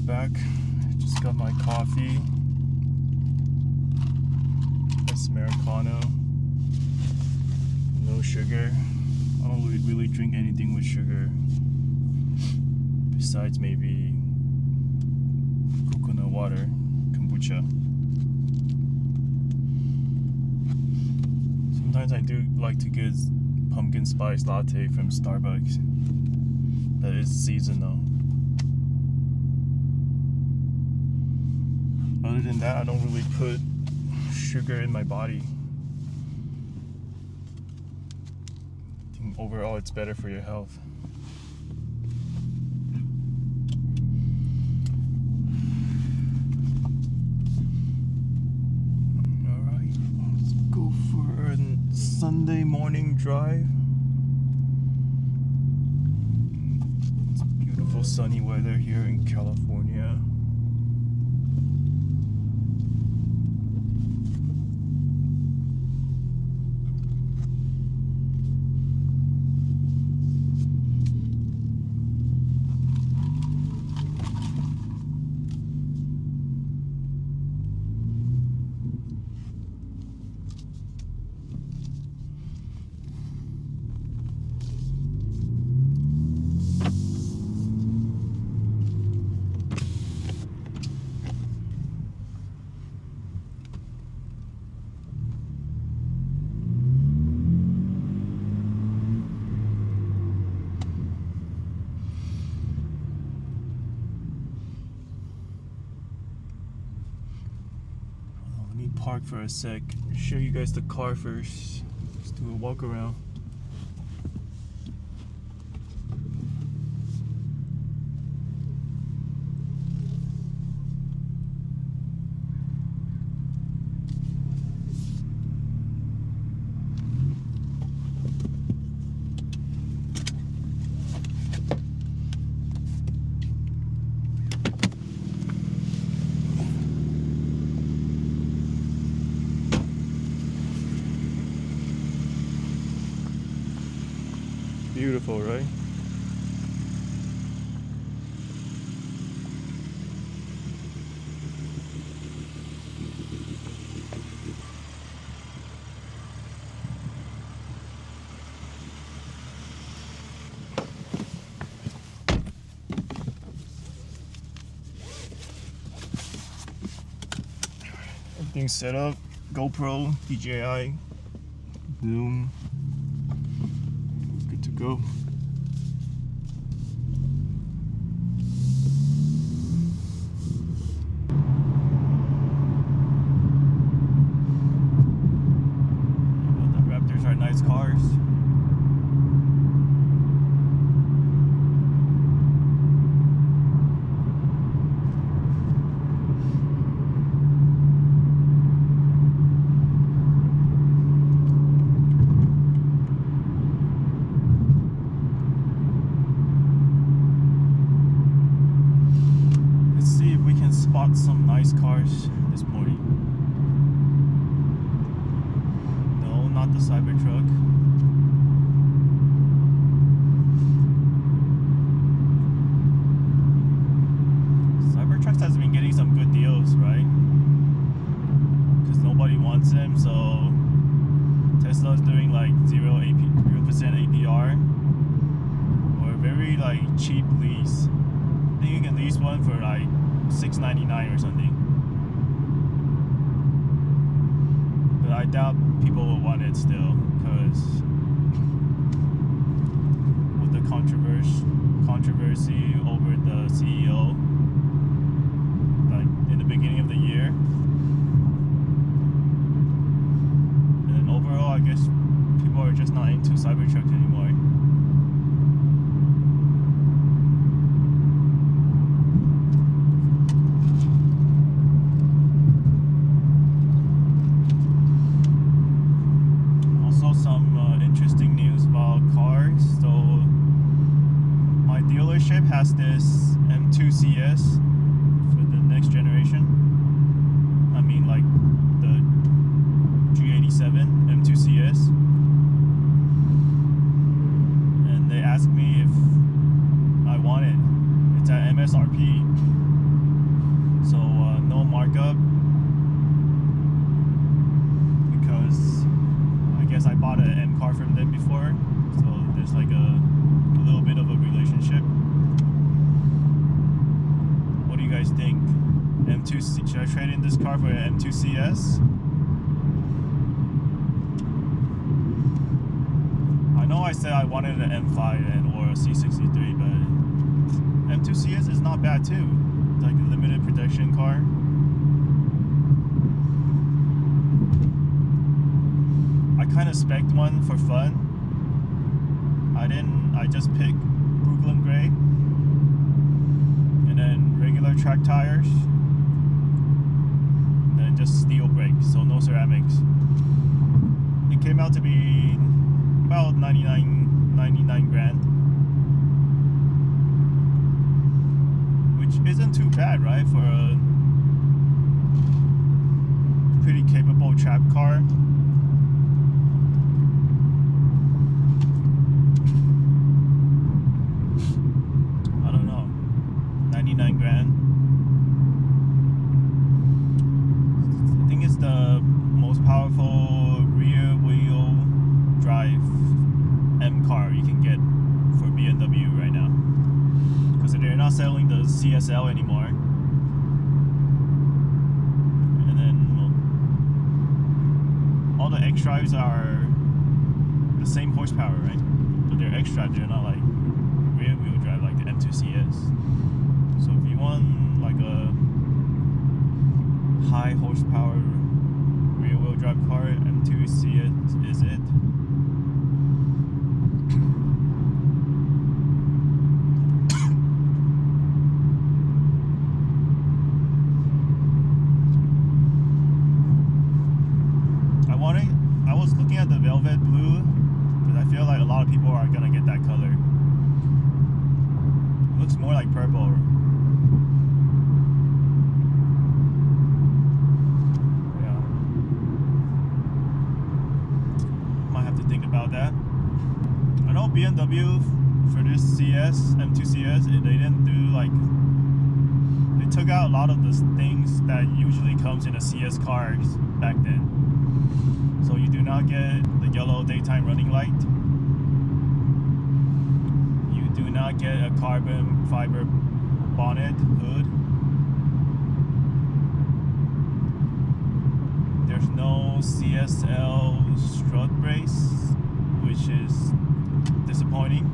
back. Just got my coffee. It's Americano. No sugar. I don't really drink anything with sugar. Besides maybe coconut water, kombucha. Sometimes I do like to get pumpkin spice latte from Starbucks. That is seasonal. Other than that, I don't really put sugar in my body. I think overall it's better for your health. Alright, let's go for a Sunday morning drive. It's beautiful sunny weather here in California. Park for a sec. Show you guys the car first. Let's do a walk around. Beautiful, right? Everything's set up. GoPro, DJI, Zoom. Good to go. The Raptors are nice cars. Spot some nice cars this morning. No, not the Cybertruck. Cybertrucks has been getting some good deals, right? Because nobody wants them, so Tesla's doing like 0% APR or a very like cheap lease. I think you can lease one for like $699 or something, but I doubt people will want it still, because with the controversy over the CEO, like in the beginning of the year, and then overall, I guess people are just not into Cybertrucks anymore. Has this M2 CS for the next generation. I mean, like the G87 M2 CS. And they asked me if I want it. It's at MSRP. bought an M car from them before, so there's like a little bit of a relationship. What do you guys think? M2C, should I trade in this car for an M2 CS? I know I said I wanted an M5 and or a C63, but M2 CS is not bad too. It's like a limited production car. I kind of spec'd one for fun. I just picked Brooklyn Gray and then regular track tires and then just steel brakes, so no ceramics. It came out to be about 99 grand, which isn't too bad, right, for a pretty capable trap car. I don't know, 99 grand. I think it's the most powerful rear wheel drive M car you can get for BMW right now, because they're not selling the CSL anymore. And then all the X drives are the same horsepower, right? But they're X drive, they're not like rear wheel drive like the M2 CS. So if you want like a high horsepower rear wheel drive car, M2 CS is it. I was looking at the velvet blue because I feel like a lot of people are gonna get that color. It looks more like purple. Yeah. Might have to think about that. I know BMW for this CS, M2 CS, they didn't do like, they took out a lot of the things that usually comes in a CS cars back then. So you do not get the yellow daytime running light. You do not get a carbon fiber bonnet hood. There's no CSL strut brace, which is disappointing.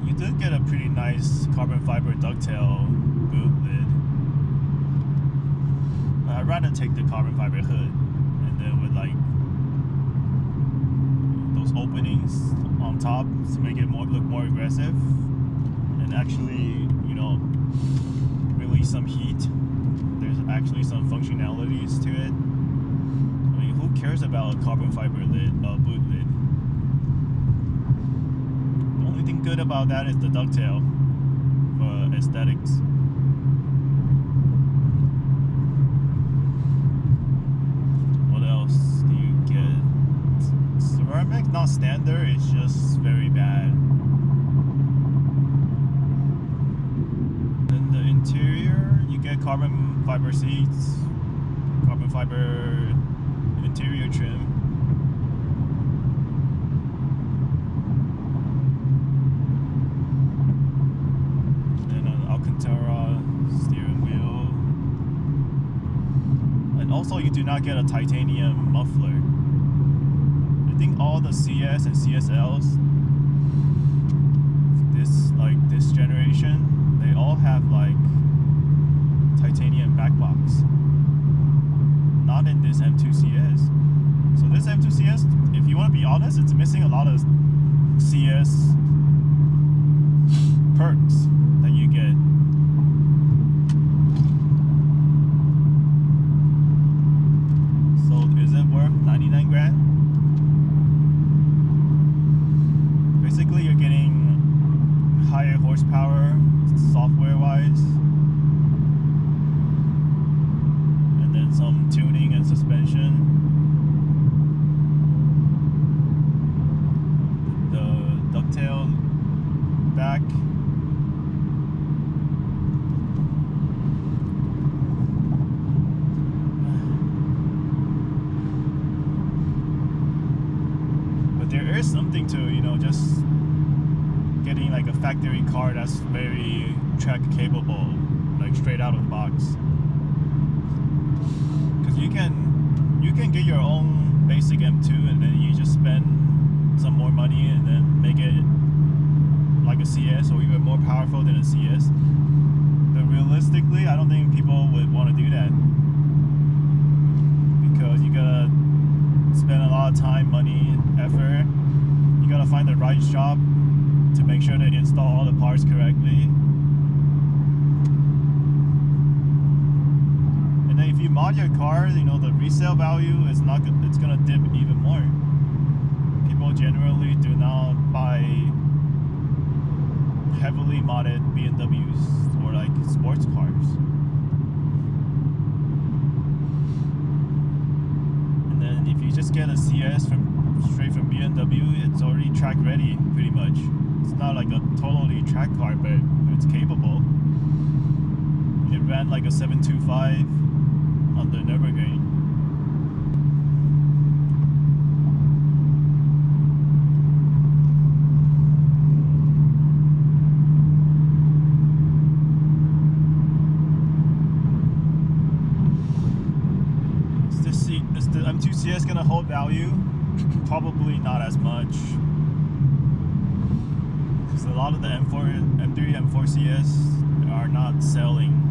You did get a pretty nice carbon fiber ducktail boot lid. I'd rather take the carbon fiber hood, and then with like those openings on top to make it look more aggressive and actually, you know, release some heat. There's actually some functionalities to it. I mean, who cares about a carbon fiber lid, boot lid? The only thing good about that is the ducktail for aesthetics. Ceramic, not standard, it's just very bad. Then the interior, you get carbon fiber seats, carbon fiber interior trim. Then an Alcantara steering wheel. And also you do not get a titanium muffler. I think all the CS and CSLs this generation, they all have like titanium back box. Not in this M2 CS. So this M2 CS, if you want to be honest, it's missing a lot of CS perks that you get. So is it worth 99 grand? Basically, you're getting higher horsepower, software-wise, and then some tuning and suspension. The ducktail back. like a factory car that's very track capable, like straight out of the box. Because you can get your own basic M2 and then you just spend some more money and then make it like a CS or even more powerful than a CS. But realistically, I don't think people would want to do that, because you gotta spend a lot of time, money, effort. You gotta find the right shop to make sure to install all the parts correctly. And then if you mod your car, you know, the resale value is not good. It's gonna dip even more. People generally do not buy heavily modded BMWs or like sports cars. And then if you just get a CS straight from BMW, it's already track ready pretty much. It's not like a totally track car, but it's capable. It ran like a 725 on the Nürburgring. Is the M2 CS gonna hold value? Probably not as much, because a lot of the M3, M4 CS are not selling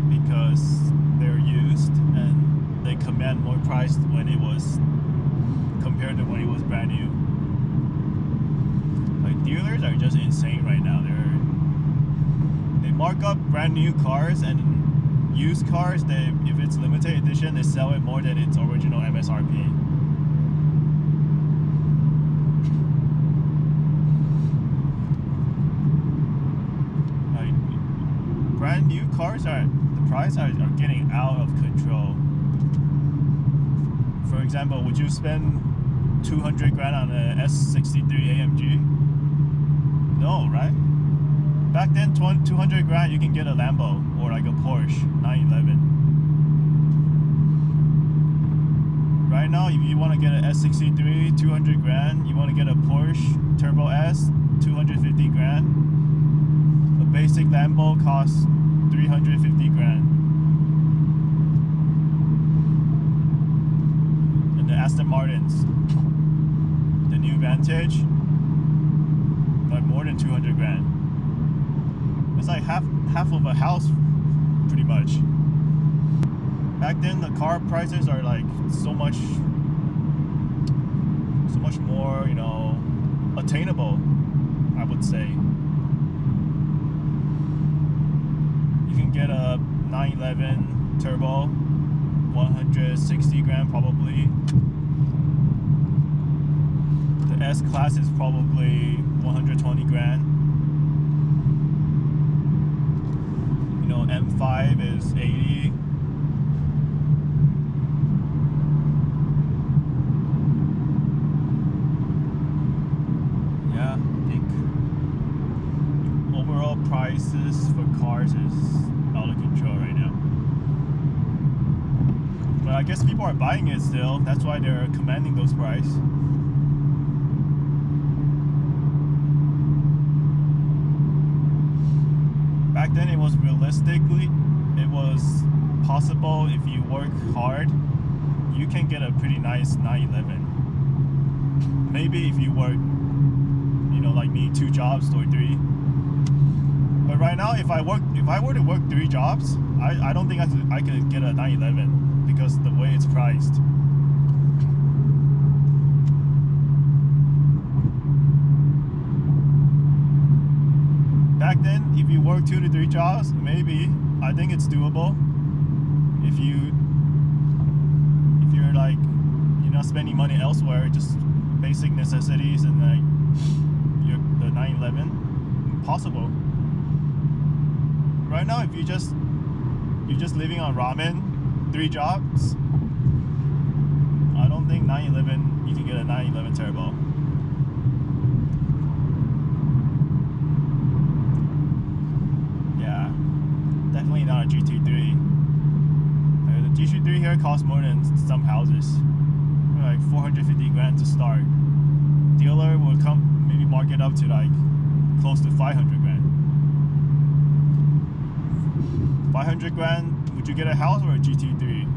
because they're used and they command more price when it was compared to when it was brand new. Like, dealers are just insane right now. They mark up brand new cars, and used cars, if it's limited edition, they sell it more than its original MSRP. Like, brand new cars the prices are getting out of control. For example, would you spend 200 grand on a S63 AMG? No, right? Back then, 200 grand, you can get a Lambo or like a Porsche 911. Right now, if you want to get an S63, 200 grand. You want to get a Porsche Turbo S, 250 grand. A basic Lambo costs 350 grand. And the Aston Martins, the new Vantage, like more than 200 grand. It's like half of a house, pretty much. Back then, the car prices are like so much more, you know, attainable, I would say. You can get a 911 turbo, 160 grand probably. The S class is probably 120 grand. You know, M5 is 80. Yeah, I think overall prices for cars is out of control right now. But I guess people are buying it still. That's why they're commanding those prices. Back then, it was possible if you work hard, you can get a pretty nice 911. Maybe if you work, you know, like me, 2 jobs or 3. But right now, if I were to work 3 jobs, I don't think I could get a 911 because the way it's priced. Back then, if you work 2 to 3 jobs, maybe, I think it's doable. If you're like, you're not spending money elsewhere, just basic necessities and like the 911, possible. Right now, if you're just living on ramen, 3 jobs, I don't think 911, you can get a 911 turbo. Definitely not a GT3. The GT3 here costs more than some houses. Like 450 grand to start. Dealer will maybe mark it up to like close to 500 grand. 500 grand, would you get a house or a GT3?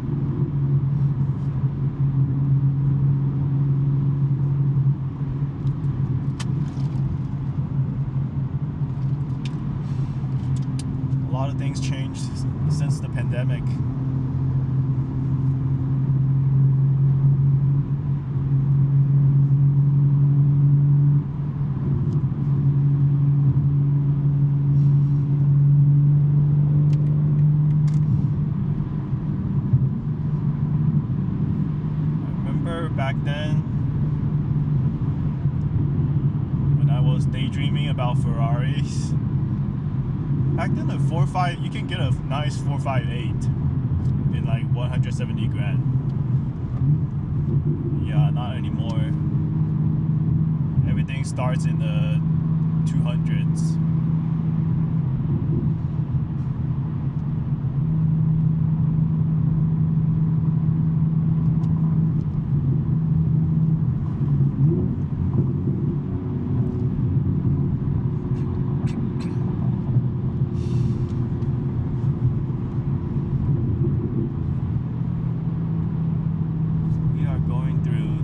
A lot of things changed since the pandemic. Back then, when I was daydreaming about Ferraris, back then the 4.5, you can get a nice 458 in like 170 grand. Yeah, not anymore. Everything starts in the 200s.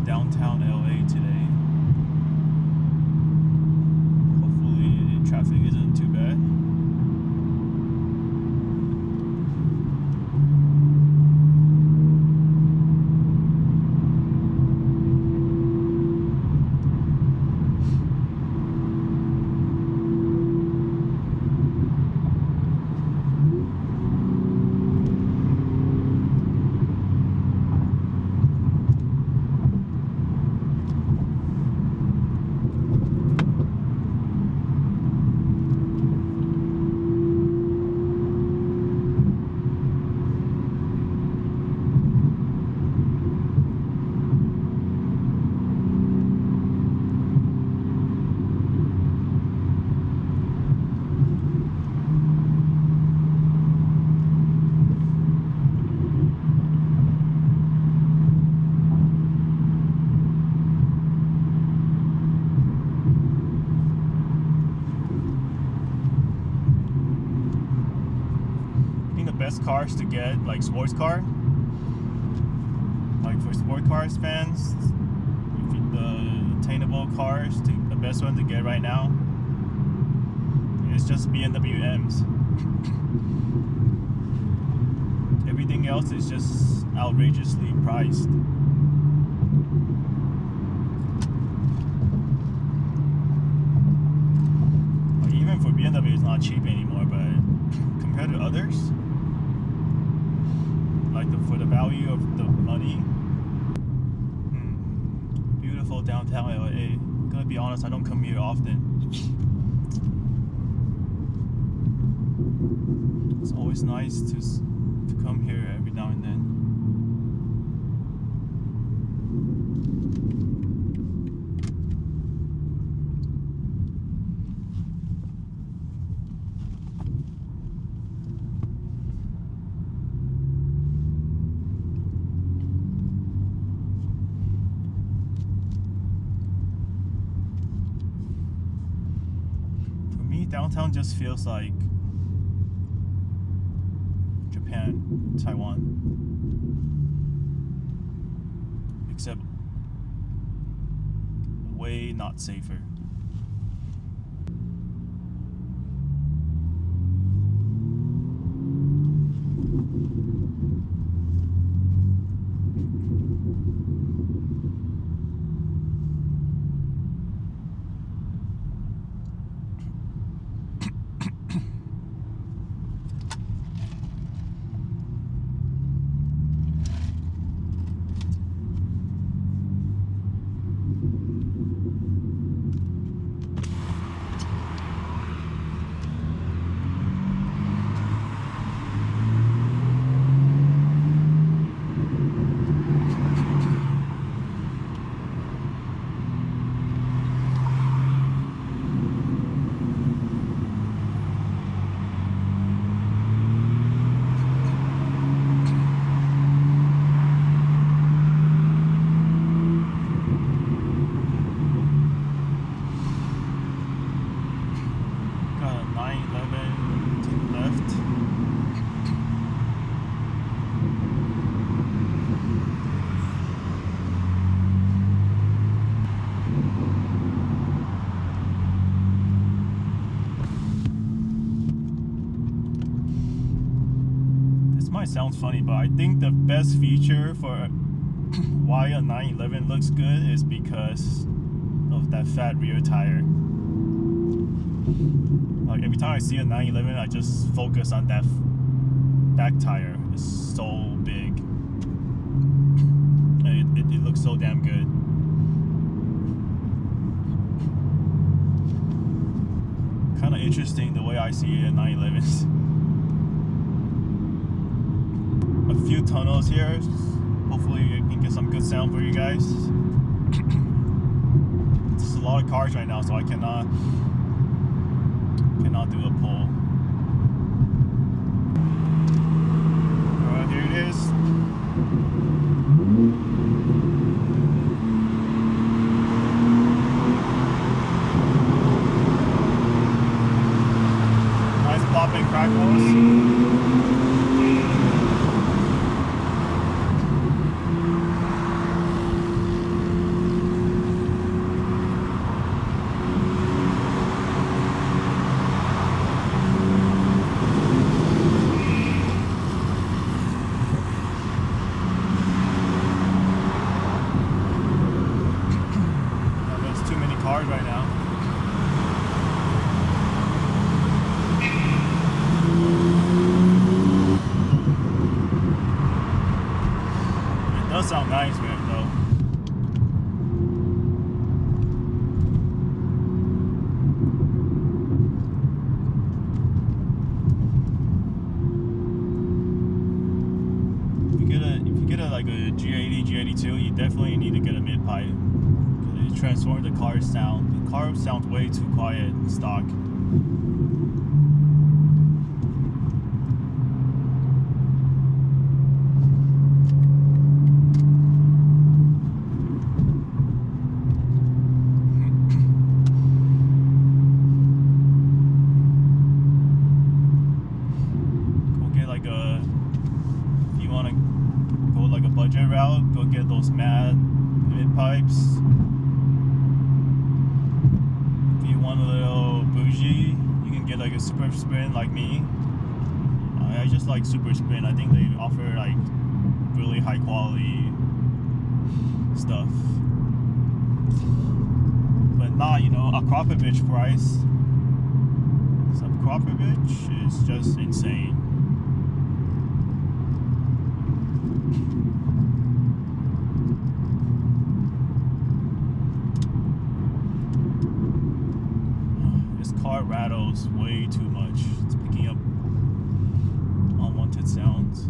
Downtown LA today. Hopefully traffic isn't too bad. Best cars to get, like sports car, like for sport cars fans, the attainable cars, the best one to get right now is just BMW M's. Everything else is just outrageously priced. Like even for BMW, it's not cheap anymore, but compared to others, like for the value of the money. Beautiful downtown LA. I'm gonna be honest, I don't come here often. It's always nice to come here every now and then. Downtown just feels like Japan, Taiwan, except way not safer. might sound funny, but I think the best feature for why a 911 looks good is because of that fat rear tire. Like every time I see a 911, I just focus on that back tire. It's so big, and it looks so damn good. Kind of interesting the way I see it in 911s. A few tunnels here. Hopefully you can get some good sound for you guys. There's a lot of cars right now, so I cannot do a pull. Alright, here it is. Nice popping crackles. Cars right now. It does sound nice, man, though. If you get a like a G80, G82, you definitely need to get a mid pipe. Transform the car's sound. The car sounds way too quiet in stock. Go get like a, if you want to go like a budget route, go get those mad mid pipes. Want a little bougie, you can get like a SuperSprint like me. I just like SuperSprint. I think they offer like really high quality stuff, but not, you know, a Akrapovic price. Some Akrapovic is just insane. Car rattles way too much. It's picking up unwanted sounds.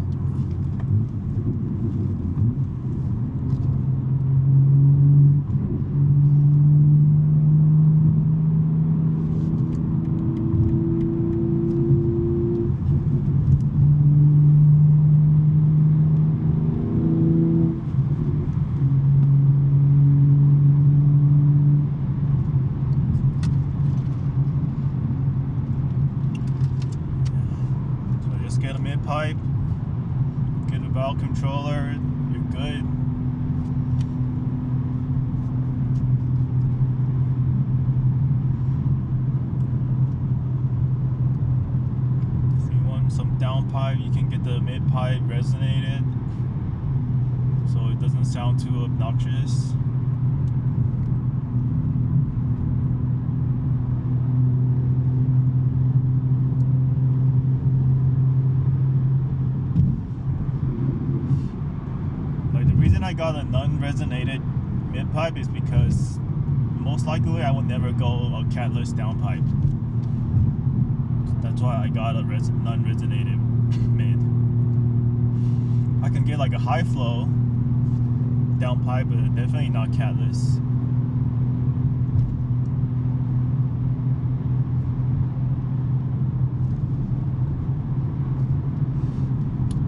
Get a mid pipe, get a valve controller, you're good. If you want some down pipe, you can get the mid pipe resonated so it doesn't sound too obnoxious. I got a non-resonated mid pipe is because most likely I will never go a catless downpipe. That's why I got a non-resonated mid. I can get like a high flow downpipe, but definitely not catless.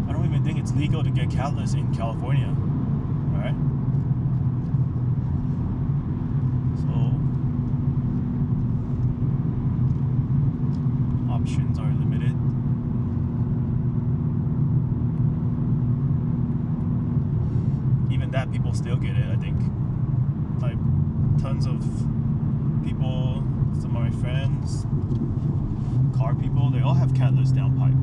I don't even think it's legal to get catless in California. Alright? So options are limited. Even that, people still get it, I think. Like tons of people, some of my friends, car people, they all have catless downpipe.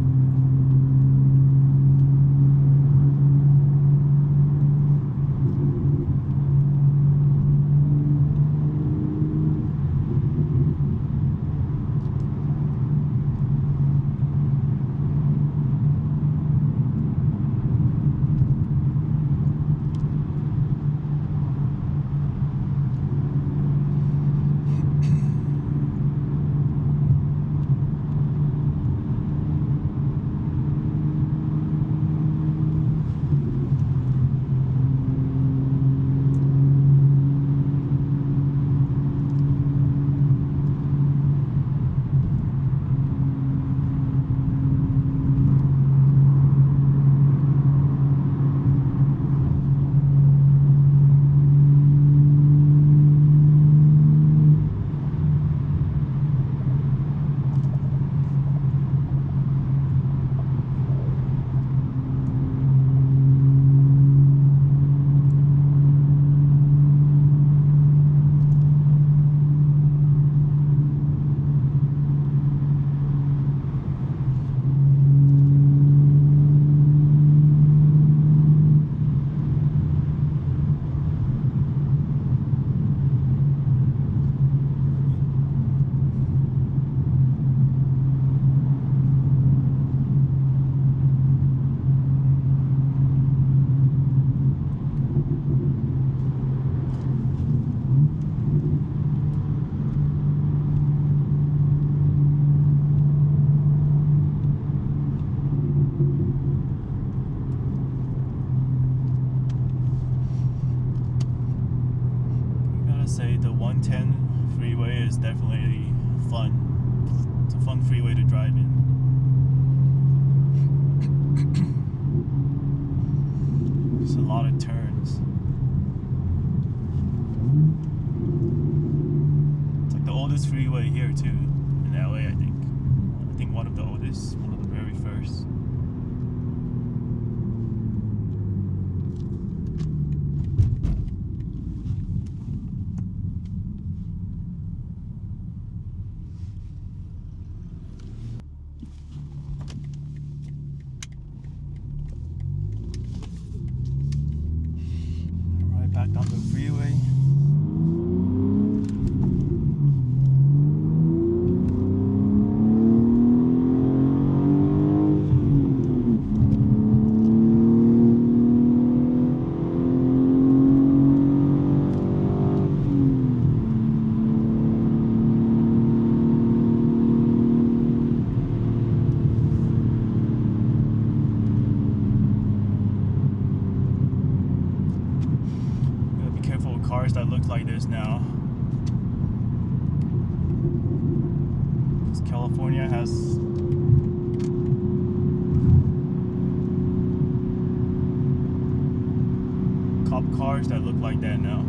fun freeway to drive in. There's a lot of turns. It's like the oldest freeway here too, in LA, I think. I think one of the oldest, one of the very first. Back down the freeway. Cars that look like this now, because California has cop cars that look like that now.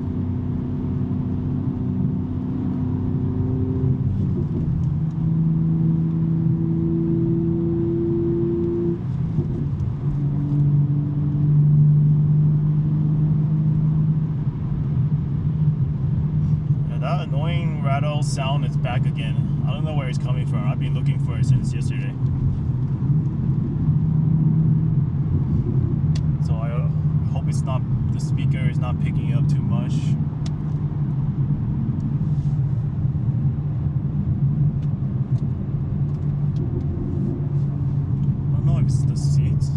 That annoying rattle sound is back again. I don't know where it's coming from. I've been looking for it since yesterday. So I hope it's not, the speaker is not picking it up too much. I don't know if it's the seats.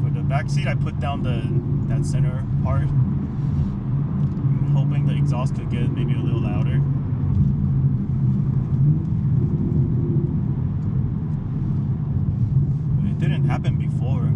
For the back seat, I put down that center part, hoping the exhaust could get maybe a little louder. But it didn't happen before.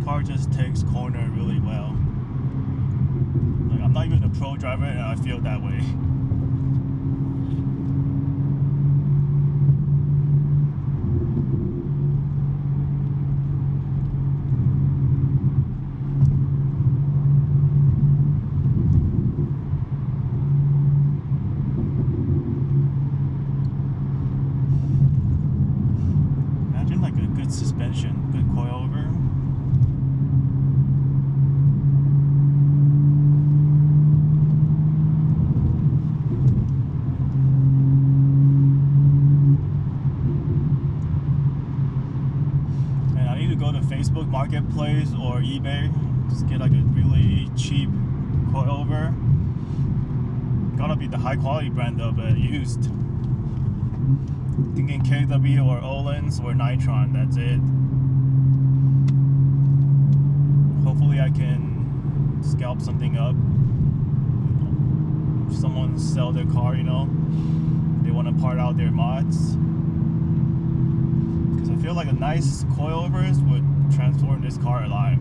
Car just takes corner really well. Like, I'm not even a pro driver and I feel that way. Imagine like a good suspension, good coilover. Facebook Marketplace or eBay, just get like a really cheap coilover. Gotta be the high quality brand though, but used. Thinking KW or Olens or Nitron, that's it. Hopefully I can scalp something up. If someone sell their car, you know, they want to part out their mods. Because I feel like a nice coilovers would transform this car a lot.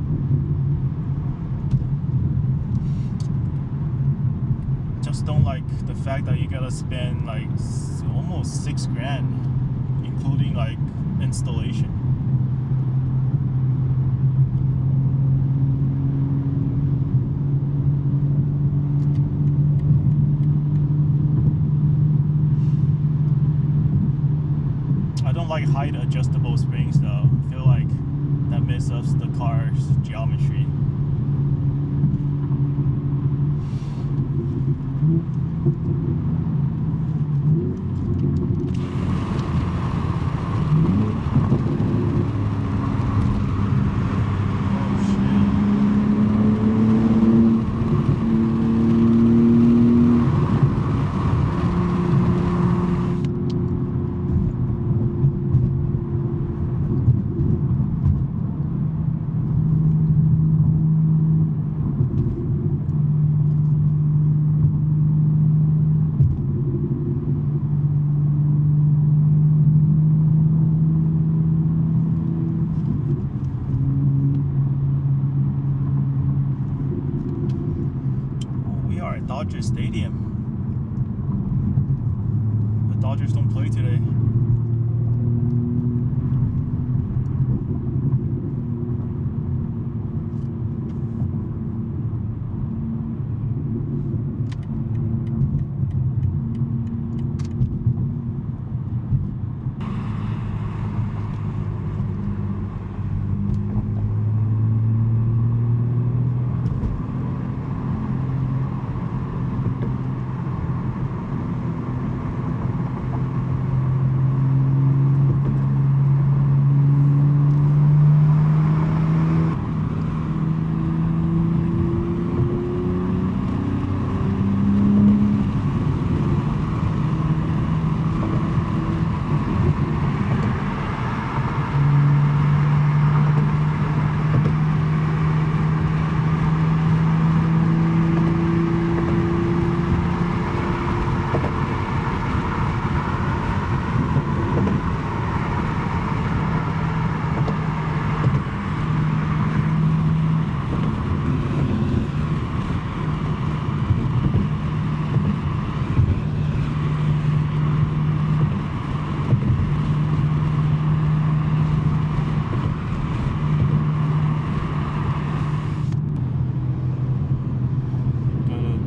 Just don't like the fact that you gotta spend like almost $6,000, including like installation. I don't like height adjustable springs though. I feel like that messes up the car's geometry. Dodger Stadium. The Dodgers don't play today.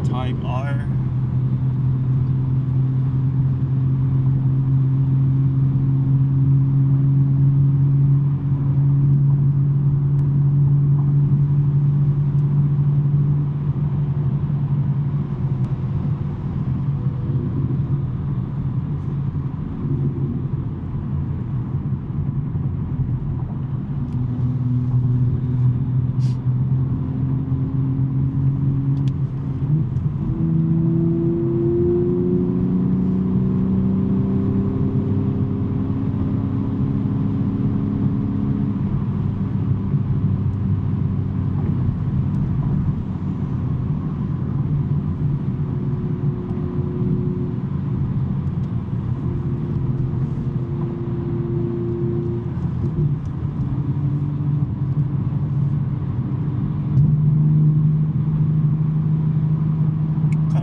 Type R.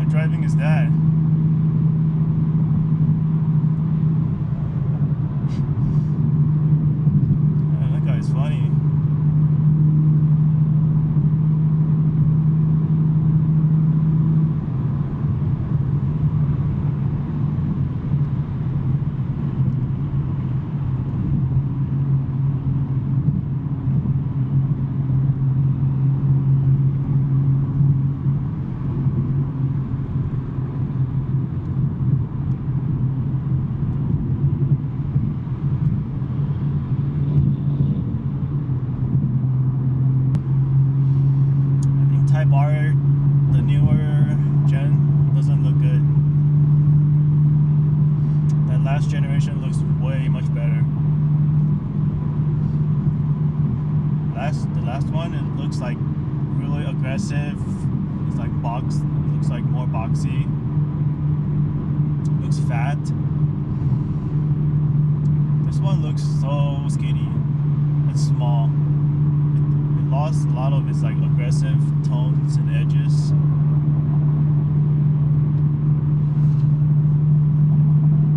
Driving is that? Yeah, that guy's funny. Type R, the newer gen, doesn't look good. That last generation looks way much better. The last one, it looks like really aggressive. aggressive. It's like box. It looks like more boxy. Looks fat. This one looks so skinny and small. It lost a lot of its like aggressive tones and edges.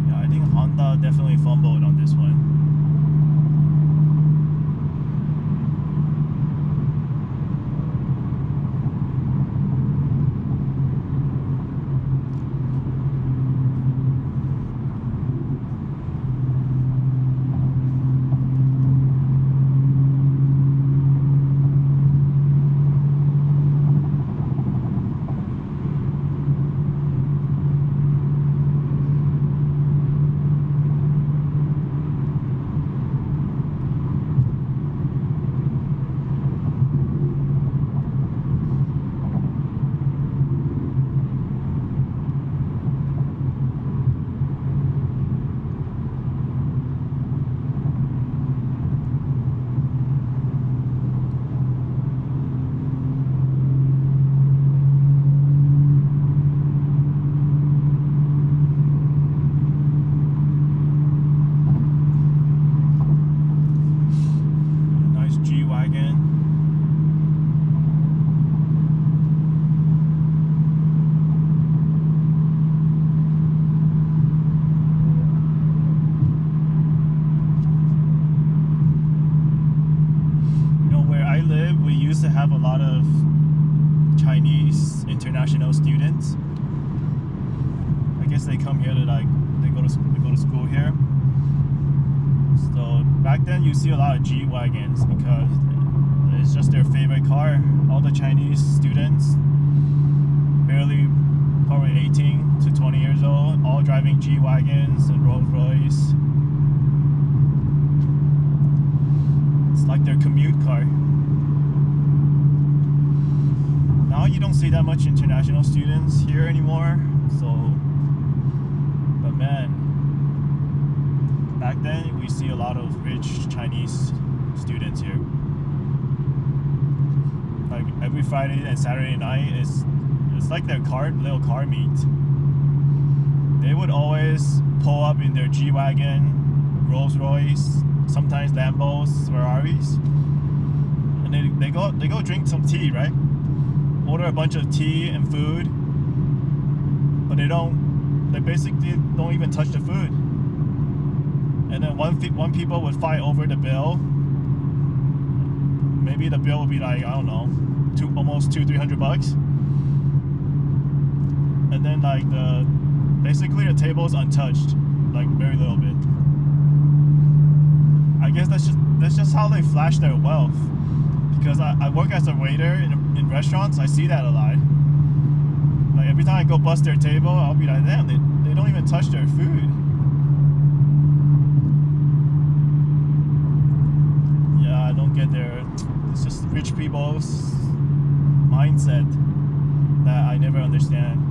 Yeah, I think Honda definitely fumbled on this one. Have a lot of Chinese international students. I guess they come here to they go to school here. So back then you see a lot of G-Wagons because it's just their favorite car. All the Chinese students, barely probably 18 to 20 years old, all driving G-Wagons and Rolls Royce. It's like their commute car. Now you don't see that much international students here anymore, so, but man, back then we see a lot of rich Chinese students here. Like every Friday and Saturday night, it's like their little car meet. They would always pull up in their G-Wagon, Rolls Royce, sometimes Lambos, Ferraris, and they go drink some tea, right? Order a bunch of tea and food, but they basically don't even touch the food. And then one people would fight over the bill. Maybe the bill would be like, I don't know, almost $200-300. And then like basically the table is untouched, like very little bit. I guess that's just how they flash their wealth. Because I work as a waiter in restaurants, I see that a lot. Like every time I go bust their table, I'll be like, damn, they don't even touch their food. Yeah, I don't get it's just rich people's mindset that I never understand.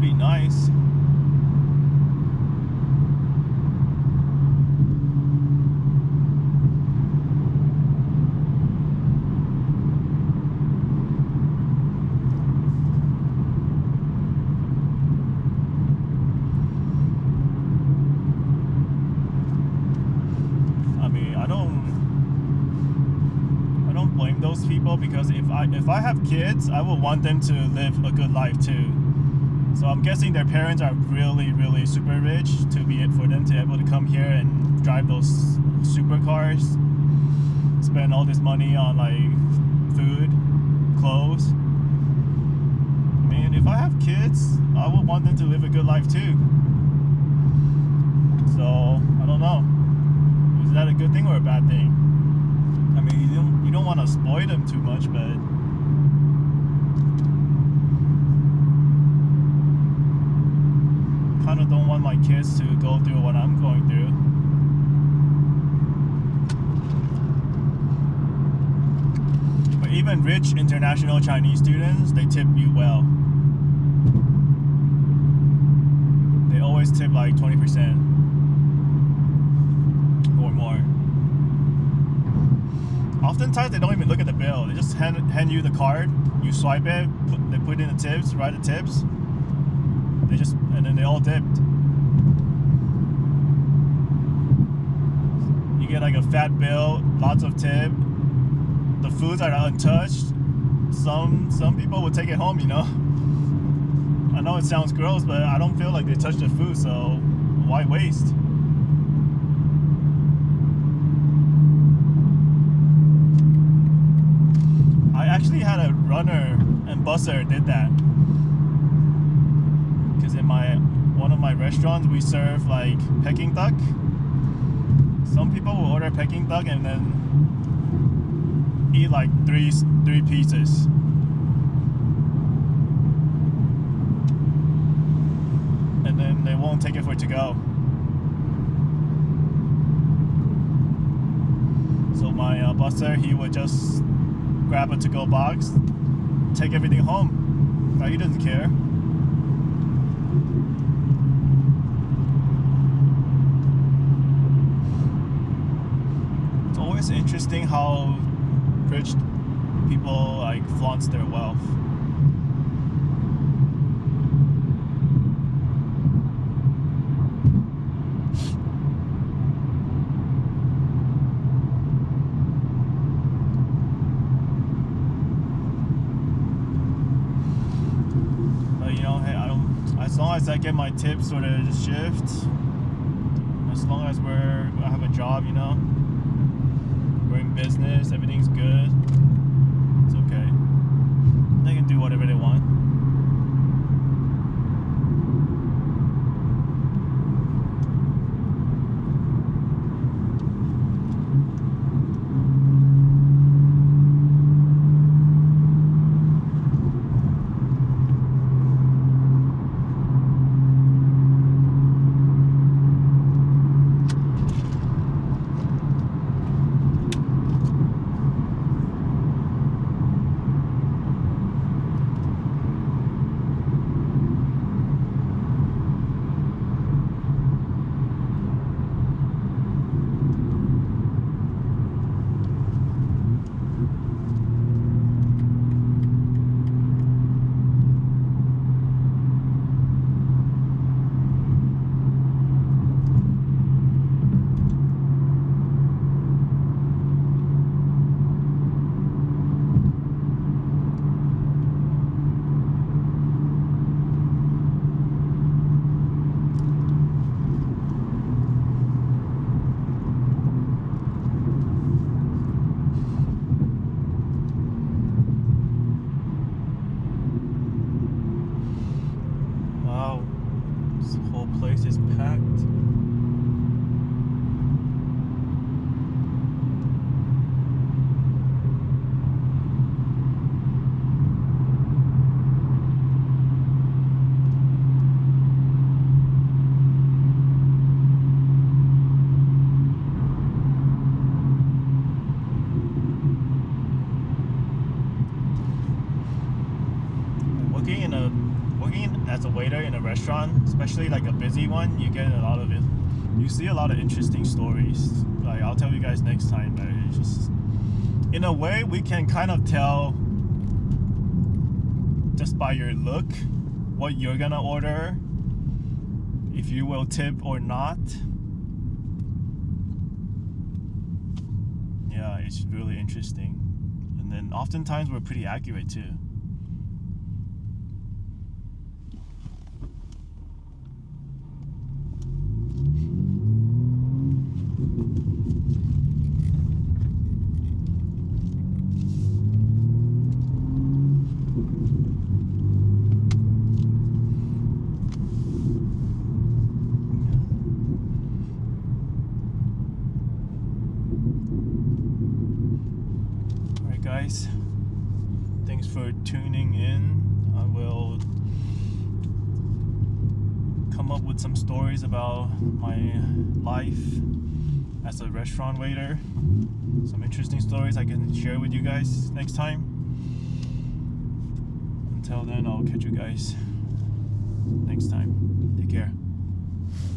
Be nice. I mean, I don't blame those people, because if I have kids, I will want them to live a good life too. So I'm guessing their parents are really, really super rich for them to be able to come here and drive those supercars, spend all this money on like food, clothes. I mean, if I have kids, I would want them to live a good life too. So I don't know. Is that a good thing or a bad thing? I mean, you don't want to spoil them too much, but kind of don't want my kids to go through what I'm going through. But even rich rich international Chinese students, they tip you well. They always tip like 20% or more. Oftentimes they don't even look at the bill. They just hand you the card. You swipe it. They put in the tips. Write the tips. And then they all tipped. You get like a fat bill, lots of tip. The foods are untouched. Some people will take it home, you know. I know it sounds gross, but I don't feel like they touched the food, so why waste? I actually had a runner and busser did that. Because in one of my restaurants we serve like Peking duck. Some people will order Peking duck and then eat like three pieces. And then they won't take it for to go. So my busser, he would just grab a to-go box, take everything home. Now he doesn't care. It's always interesting how rich people like flaunt their wealth. As long as I get my tips sort of shift, as long as I have a job, you know, we're in business, everything's good, it's okay. They can do whatever they want. Place is packed. Working as a waiter in a restaurant, especially like a busy one, you get a lot of it. You see a lot of interesting stories. Like I'll tell you guys next time, but it's just, in a way, we can kind of tell just by your look what you're gonna order, if you will tip or not. Yeah, it's really interesting. And then oftentimes we're pretty accurate too. Guys, thanks for tuning in. I will come up with some stories about my life as a restaurant waiter, some interesting stories I can share with you guys next time. until then, I'll catch you guys next time. Take care.